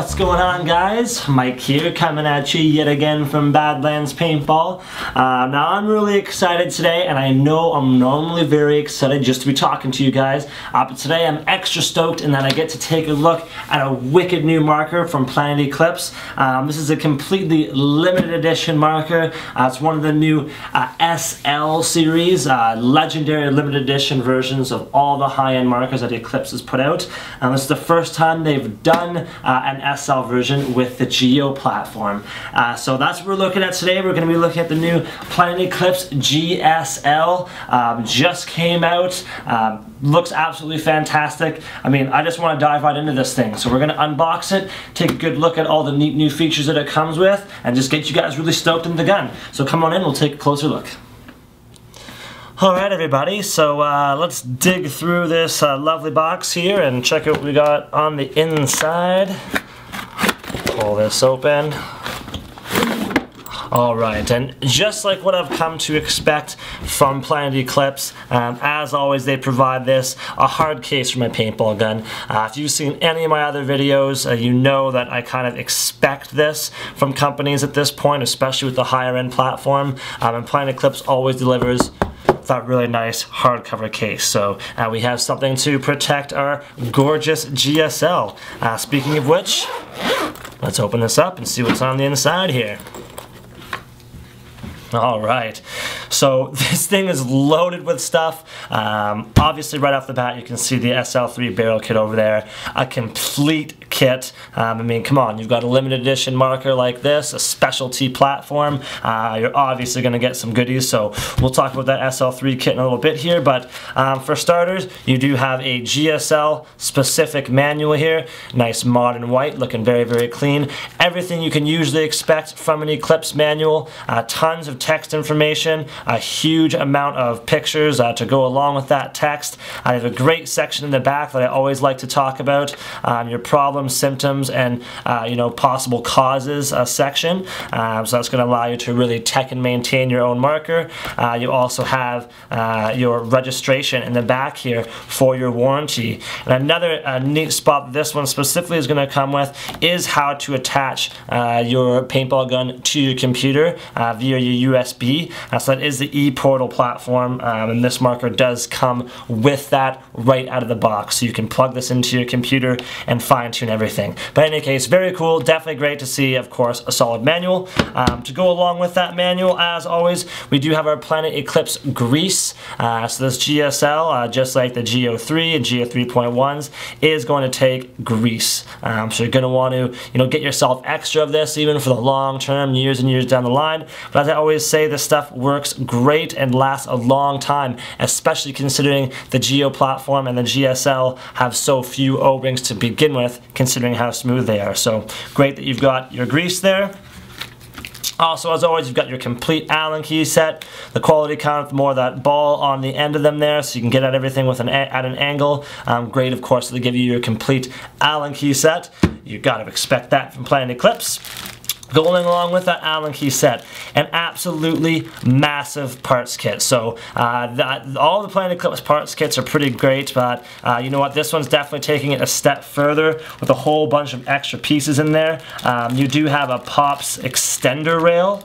What's going on, guys? Mike here, coming at you yet again from Badlands Paintball. Now I'm really excited today, and I know I'm normally very excited just to be talking to you guys, but today I'm extra stoked in that I get to take a look at a wicked new marker from Planet Eclipse. This is a completely limited edition marker. It's one of the new SL series, legendary limited edition versions of all the high-end markers that Eclipse has put out. This is the first time they've done an SL version with the Geo platform. So that's what we're looking at today. We're going to be looking at the new Planet Eclipse GSL. Just came out. Looks absolutely fantastic. I mean, I just want to dive right into this thing. So we're going to unbox it, take a good look at all the neat new features that it comes with, and just get you guys really stoked in the gun. So come on in, we'll take a closer look. Alright everybody, so let's dig through this lovely box here and check out what we got on the inside. Pull this open. Alright, and just like what I've come to expect from Planet Eclipse, as always they provide this, a hard case for my paintball gun. If you've seen any of my other videos, you know that I kind of expect this from companies at this point, especially with the higher end platform, and Planet Eclipse always delivers that really nice hardcover case. So we have something to protect our gorgeous GSL. Speaking of which, let's open this up and see what's on the inside here. Alright, so this thing is loaded with stuff. Obviously right off the bat you can see the SL3 barrel kit over there. A complete kit. I mean, come on, you've got a limited edition marker like this, a specialty platform. You're obviously going to get some goodies, so we'll talk about that SL3 kit in a little bit here, but for starters, you do have a GSL specific manual here. Nice modern white, looking very, very clean. Everything you can usually expect from an Eclipse manual. Tons of text information, a huge amount of pictures to go along with that text. I have a great section in the back that I always like to talk about, your problems, symptoms, and you know, possible causes section. So that's going to allow you to really tech and maintain your own marker. You also have your registration in the back here for your warranty. And another neat spot this one specifically is going to come with is how to attach your paintball gun to your computer via your USB. So that is the ePortal platform, and this marker does come with that right out of the box. So you can plug this into your computer and fine-tune everything. But in any case, very cool. Definitely great to see, of course, a solid manual. To go along with that manual, as always, we do have our Planet Eclipse grease. So this GSL, just like the GO3 and GO3.1s, is going to take grease. So you're going to want to, you know, get yourself extra of this even for the long term, years and years down the line. But as I always say, this stuff works great and lasts a long time, especially considering the Geo platform and the GSL have so few O-rings to begin with, considering how smooth they are. So great that you've got your grease there. Also, as always, you've got your complete Allen key set. The quality count with more of that ball on the end of them there, so you can get at everything with at an angle. Great, of course, to give you your complete Allen key set. You've got to expect that from Planet Eclipse. Going along with that Allen key set, an absolutely massive parts kit. So all the Planet Eclipse parts kits are pretty great, but you know what, this one's definitely taking it a step further with a whole bunch of extra pieces in there. You do have a POPs extender rail,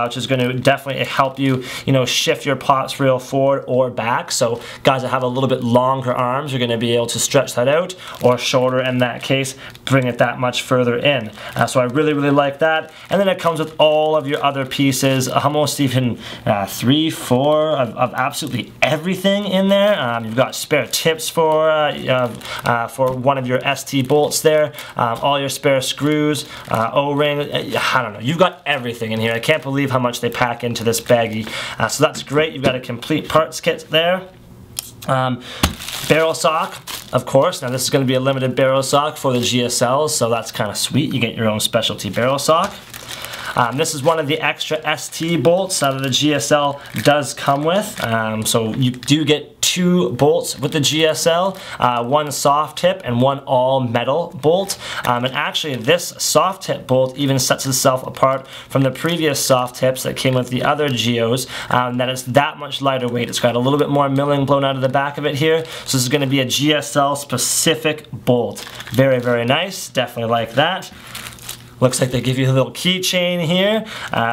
which is going to definitely help you, you know, shift your POPs rail forward or back. So guys that have a little bit longer arms are going to be able to stretch that out, or shorter in that case, bring it that much further in. So I really, really like that. And then it comes with all of your other pieces, almost even 3, 4 of absolutely everything in there. You've got spare tips for one of your ST bolts there, all your spare screws, O-ring, I don't know, you've got everything in here. I can't believe how much they pack into this baggie. So that's great. You've got a complete parts kit there. Barrel sock, of course. Now this is going to be a limited barrel sock for the GSLs, so that's kind of sweet. You get your own specialty barrel sock. This is one of the extra ST bolts that the GSL does come with. So you do get 2 bolts with the GSL, one soft tip and one all metal bolt. And actually this soft tip bolt even sets itself apart from the previous soft tips that came with the other Geos, that it's that much lighter weight. It's got a little bit more milling blown out of the back of it here, so this is going to be a GSL specific bolt. Very, very nice, definitely like that. Looks like they give you a little keychain here,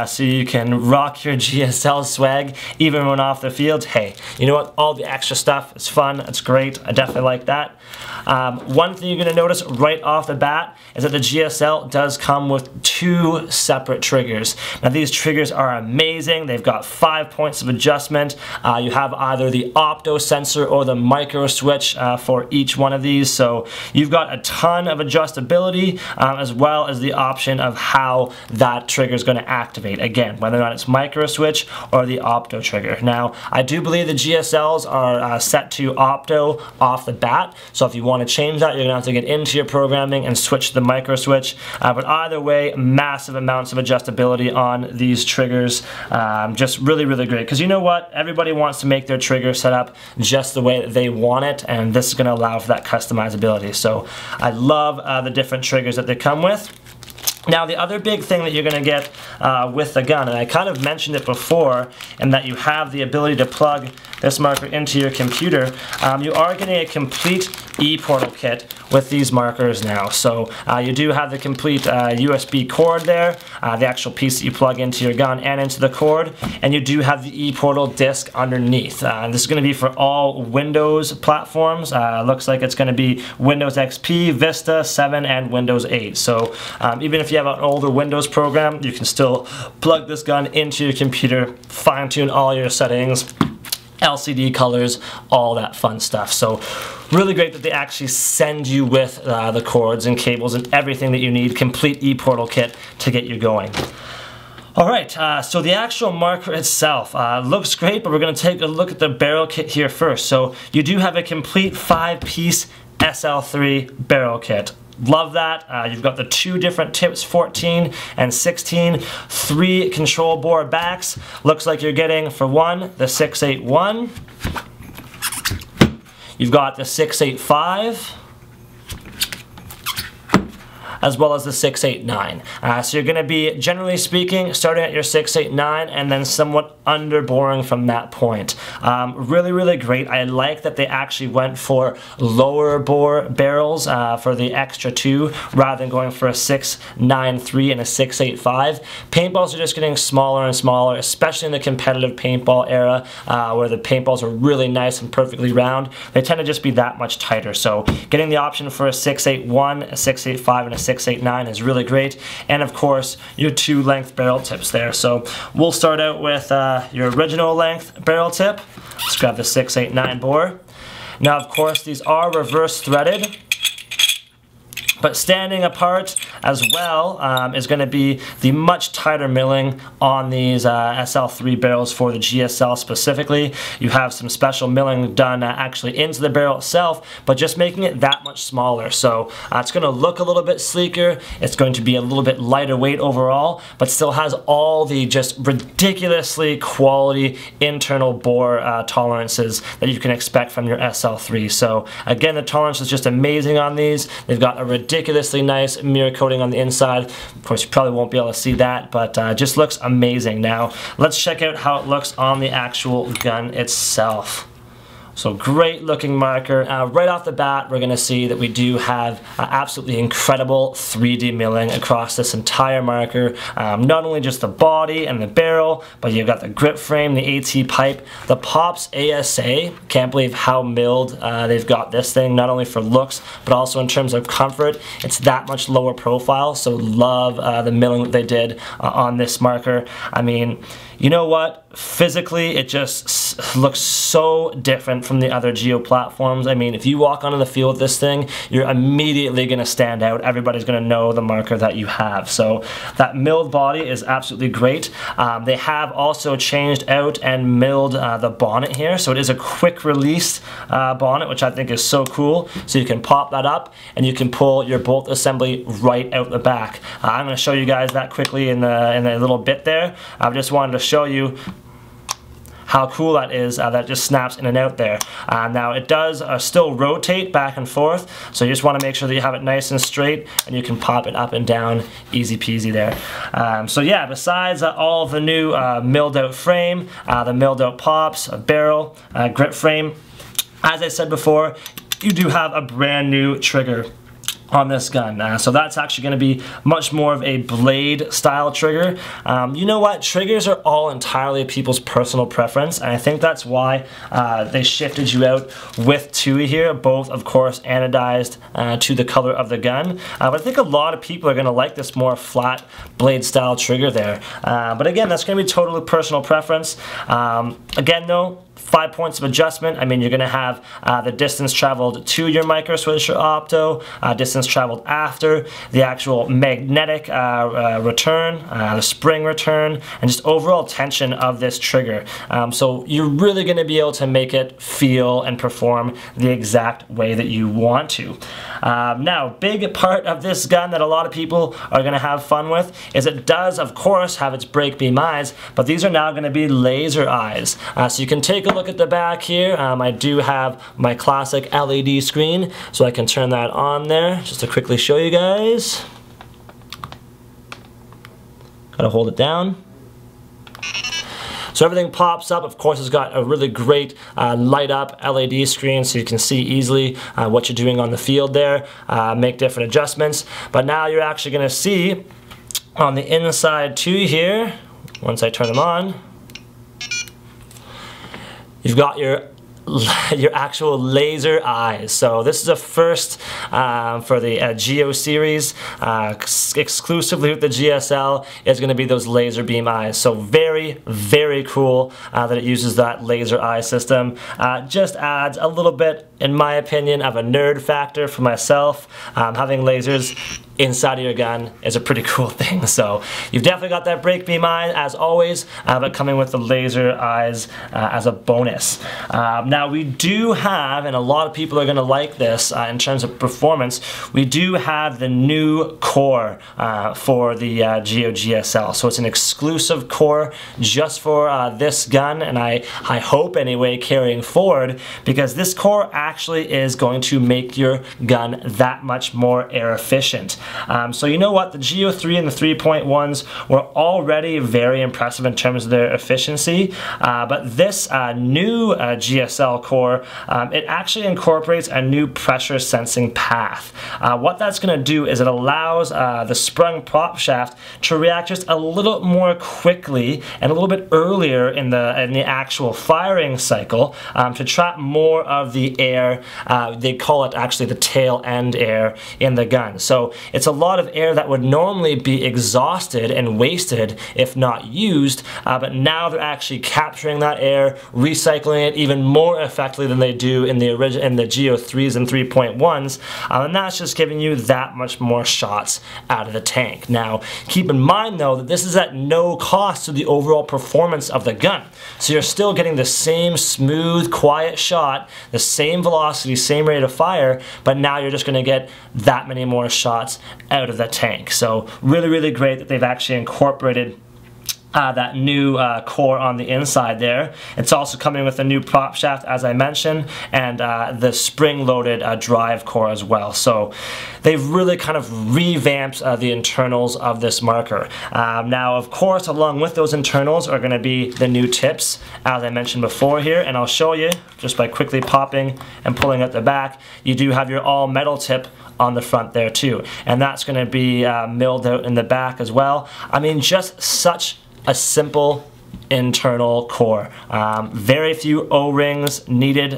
so you can rock your GSL swag even when off the field. Hey, you know what? All the extra stuff is fun. It's great. I definitely like that. One thing you're going to notice right off the bat is that the GSL does come with 2 separate triggers. Now these triggers are amazing. They've got 5 points of adjustment. You have either the opto sensor or the micro switch for each one of these, so you've got a ton of adjustability, as well as the option of how that trigger is going to activate. Again, whether or not it's micro switch or the opto trigger. Now, I do believe the GSLs are set to opto off the bat, so if you want to change that, you're going to have to get into your programming and switch to the micro switch. But either way, massive amounts of adjustability on these triggers. Just really, really great. Because you know what? Everybody wants to make their trigger set up just the way that they want it, and this is going to allow for that customizability. So I love the different triggers that they come with. Now the other big thing that you're going to get with the gun, and I kind of mentioned it before, and that you have the ability to plug this marker into your computer, you are getting a complete e-portal kit with these markers now. So you do have the complete USB cord there, the actual piece that you plug into your gun and into the cord, and you do have the e-portal disc underneath. This is going to be for all Windows platforms. Looks like it's going to be Windows XP, Vista, 7, and Windows 8. So even if you have an older Windows program, you can still plug this gun into your computer, fine-tune all your settings, LCD colors, all that fun stuff. So really great that they actually send you with the cords and cables and everything that you need, complete e-portal kit to get you going. Alright, so the actual marker itself looks great, but we're going to take a look at the barrel kit here first. So you do have a complete 5-piece SL3 barrel kit. Love that. You've got the 2 different tips, 14 and 16, 3 control bore backs. Looks like you're getting, for one, the 681. You've got the 685. As well as the 689. So you're going to be, generally speaking, starting at your 689 and then somewhat underboring from that point. Really, really great. I like that they actually went for lower bore barrels for the extra 2 rather than going for a 693 and a 685. Paintballs are just getting smaller and smaller, especially in the competitive paintball era where the paintballs are really nice and perfectly round. They tend to just be that much tighter. So getting the option for a 681, a 685, and a 689 is really great, and of course your 2 length barrel tips there. So we'll start out with your original length barrel tip. Let's grab the 689 bore. Now of course these are reverse threaded, but standing apart as well is going to be the much tighter milling on these SL3 barrels for the GSL specifically. You have some special milling done actually into the barrel itself, but just making it that much smaller. So it's going to look a little bit sleeker. It's going to be a little bit lighter weight overall, but still has all the just ridiculously quality internal bore tolerances that you can expect from your SL3. So again, the tolerance is just amazing on these. They've got a ridiculously nice mirror coating on the inside. Of course, you probably won't be able to see that, but just looks amazing. Now, let's check out how it looks on the actual gun itself. So great looking marker. Right off the bat, we're going to see that we do have absolutely incredible 3D milling across this entire marker. Not only just the body and the barrel, but you've got the grip frame, the AT pipe, the Pops ASA. Can't believe how milled they've got this thing, not only for looks, but also in terms of comfort. It's that much lower profile, so love the milling that they did on this marker. I mean, you know what? Physically, it just looks so different from the other Geo platforms. I mean, if you walk onto the field with this thing, you're immediately going to stand out. Everybody's going to know the marker that you have. So that milled body is absolutely great. They have also changed out and milled the bonnet here. So it is a quick release bonnet, which I think is so cool. So you can pop that up and you can pull your bolt assembly right out the back. I'm going to show you guys that quickly in a little bit there. I just wanted to show you how cool that is, that it just snaps in and out there. Now it does still rotate back and forth, so you just want to make sure that you have it nice and straight, and you can pop it up and down easy peasy there. So yeah, besides all of the new milled out frame, the milled out pops, a barrel, grip frame, as I said before, you do have a brand new trigger on this gun. So that's actually going to be much more of a blade style trigger. You know what? Triggers are all entirely people's personal preference, and I think that's why they shifted you out with TUI here, both of course anodized to the color of the gun. But I think a lot of people are going to like this more flat blade style trigger there. But again, that's going to be totally personal preference. Again though, 5 points of adjustment. I mean, you're going to have the distance traveled to your micro switch or opto, distance traveled after, the actual magnetic return, the spring return, and just overall tension of this trigger. So you're really going to be able to make it feel and perform the exact way that you want to. Now, big part of this gun that a lot of people are going to have fun with is it does, of course, have its brake beam eyes, but these are now going to be laser eyes. So you can take a look at the back here. I do have my classic LED screen, so I can turn that on there just to quickly show you guys. Gotta hold it down. So everything pops up. Of course, it's got a really great light up LED screen, so you can see easily what you're doing on the field there, make different adjustments. But now you're actually gonna see on the inside too here, once I turn them on, you've got your actual laser eyes. So this is a first for the Geo series, exclusively with the GSL, is going to be those laser beam eyes. So very, very cool that it uses that laser eye system. Just adds a little bit, in my opinion, of a nerd factor for myself. Having lasers inside of your gun is a pretty cool thing. So you've definitely got that brake beam eye as always, but coming with the laser eyes as a bonus. Now we do have, and a lot of people are going to like this in terms of performance, we do have the new core for the Geo GSL. So it's an exclusive core just for this gun, and I hope anyway carrying forward, because this core actually is going to make your gun that much more air efficient. So you know what, the Geo 3 and the 3.1s were already very impressive in terms of their efficiency, but this new GSL core, it actually incorporates a new pressure sensing path. What that's going to do is it allows the sprung prop shaft to react just a little more quickly and a little bit earlier in the actual firing cycle to trap more of the air. They call it actually the tail end air in the gun. So it's a lot of air that would normally be exhausted and wasted if not used, but now they're actually capturing that air, recycling it even more effectively than they do in the Geo 3s and 3.1s, and that's just giving you that much more shots out of the tank. Now, keep in mind though that this is at no cost to the overall performance of the gun. So you're still getting the same smooth, quiet shot, the same velocity, same rate of fire, but now you're just going to get that many more shots out of the tank. So really, really great that they've actually incorporated that new core on the inside there. It's also coming with a new prop shaft, as I mentioned, and the spring-loaded drive core as well. So they've really kind of revamped the internals of this marker. Now, of course, along with those internals are going to be the new tips, as I mentioned before here, and I'll show you just by quickly popping and pulling out the back. You do have your all-metal tip on the front there too, and that's going to be milled out in the back as well. I mean, just such a simple internal core. Very few O-rings needed,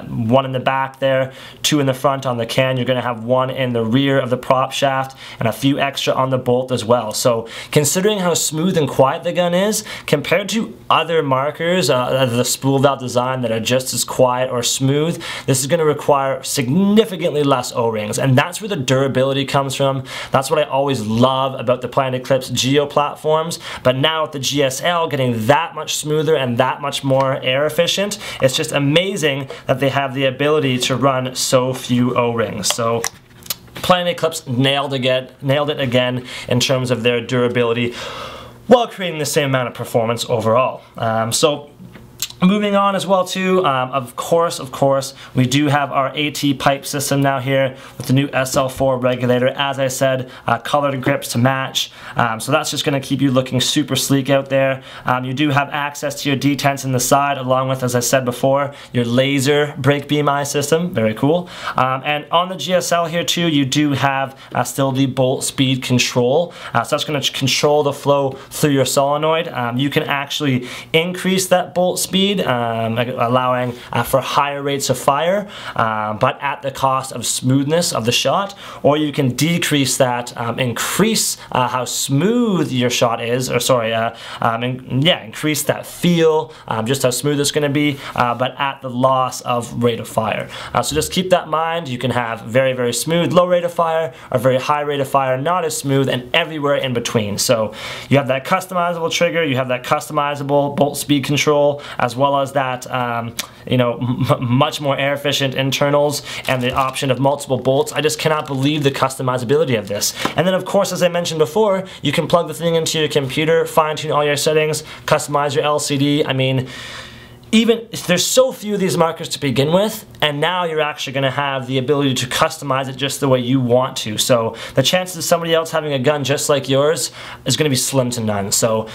one in the back there, two in the front on the can. You're going to have one in the rear of the prop shaft and a few extra on the bolt as well. So considering how smooth and quiet the gun is compared to other markers, the spool valve design that are just as quiet or smooth, this is going to require significantly less O-rings, and that's where the durability comes from. That's what I always love about the Planet Eclipse Geo platforms, but now with the GSL getting that much smoother and that much more air efficient, it's just amazing that they have the ability to run so few O-rings. So Planet Eclipse nailed it again in terms of their durability while creating the same amount of performance overall. So Moving on as well too, of course, we do have our AT pipe system now here with the new SL4 regulator. As I said, colored grips to match. So that's just going to keep you looking super sleek out there. You do have access to your detents in the side, along with, as I said before, your laser brake beam eye system. Very cool. And on the GSL here too, you do have still the bolt speed control. So that's going to control the flow through your solenoid. You can actually increase that bolt speed, allowing for higher rates of fire, but at the cost of smoothness of the shot, or you can decrease that, increase how smooth your shot is, or sorry, increase that feel, just how smooth it's going to be, but at the loss of rate of fire. So just keep that in mind. You can have very, very smooth, low rate of fire, or very high rate of fire, not as smooth, and everywhere in between. So you have that customizable trigger, you have that customizable bolt speed control, as well as that much more air efficient internals and the option of multiple bolts. I just cannot believe the customizability of this. And then of course, as I mentioned before, you can plug the thing into your computer, fine tune all your settings, customize your LCD. I mean, even there's so few of these markers to begin with, and now you're actually going to have the ability to customize it just the way you want to. So the chances of somebody else having a gun just like yours is going to be slim to none. So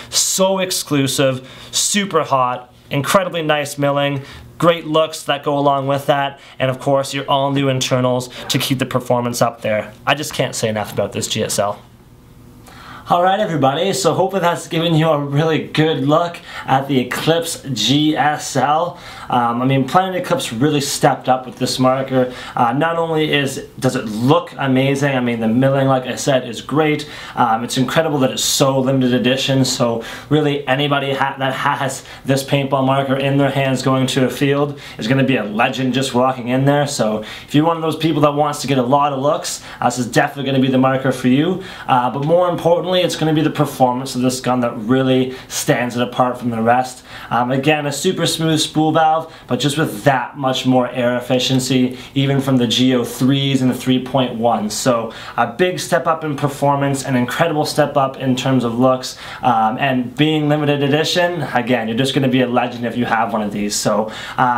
exclusive, super hot, incredibly nice milling, great looks that go along with that, and of course your all new internals to keep the performance up there. I just can't say enough about this GSL. Alright everybody, so hopefully that's given you a really good look at the Eclipse GSL. I mean, Planet Eclipse really stepped up with this marker. Not only does it look amazing, I mean the milling, like I said, is great. It's incredible that it's so limited edition, so really anybody that has this paintball marker in their hands going to a field is going to be a legend just walking in there. So if you're one of those people that wants to get a lot of looks, this is definitely going to be the marker for you. But more importantly, it's going to be the performance of this gun that really stands it apart from the rest. Again, a super smooth spool valve, but just with that much more air efficiency, even from the GO3s and the 3.1s. So a big step up in performance, an incredible step up in terms of looks, and being limited edition, again, you're just going to be a legend if you have one of these. So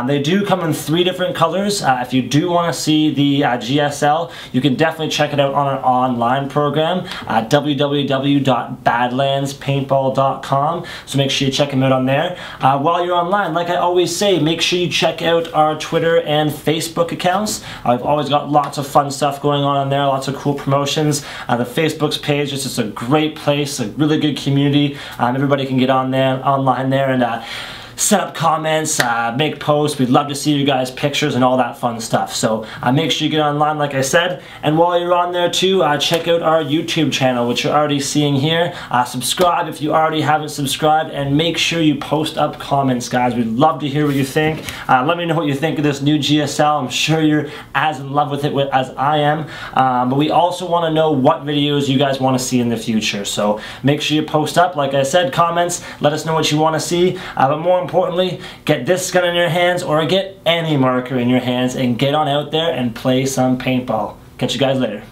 they do come in 3 different colors. If you do want to see the GSL, you can definitely check it out on our online program at www.badlandspaintball.com. So make sure you check them out on there. While you're online, like I always say, make sure you check out our Twitter and Facebook accounts. I've always got lots of fun stuff going on there, lots of cool promotions. The Facebook's page is just a great place, a really good community. Everybody can get on there, online there, and set up comments, make posts. We'd love to see you guys' pictures and all that fun stuff. So make sure you get online, like I said. And while you're on there too, check out our YouTube channel, which you're already seeing here. Subscribe if you already haven't subscribed, and make sure you post up comments, guys. We'd love to hear what you think. Let me know what you think of this new GSL. I'm sure you're as in love with it as I am. But we also want to know what videos you guys want to see in the future. So make sure you post up, like I said, comments. Let us know what you want to see. But more importantly, get this gun in your hands, or get any marker in your hands, and get on out there and play some paintball. Catch you guys later.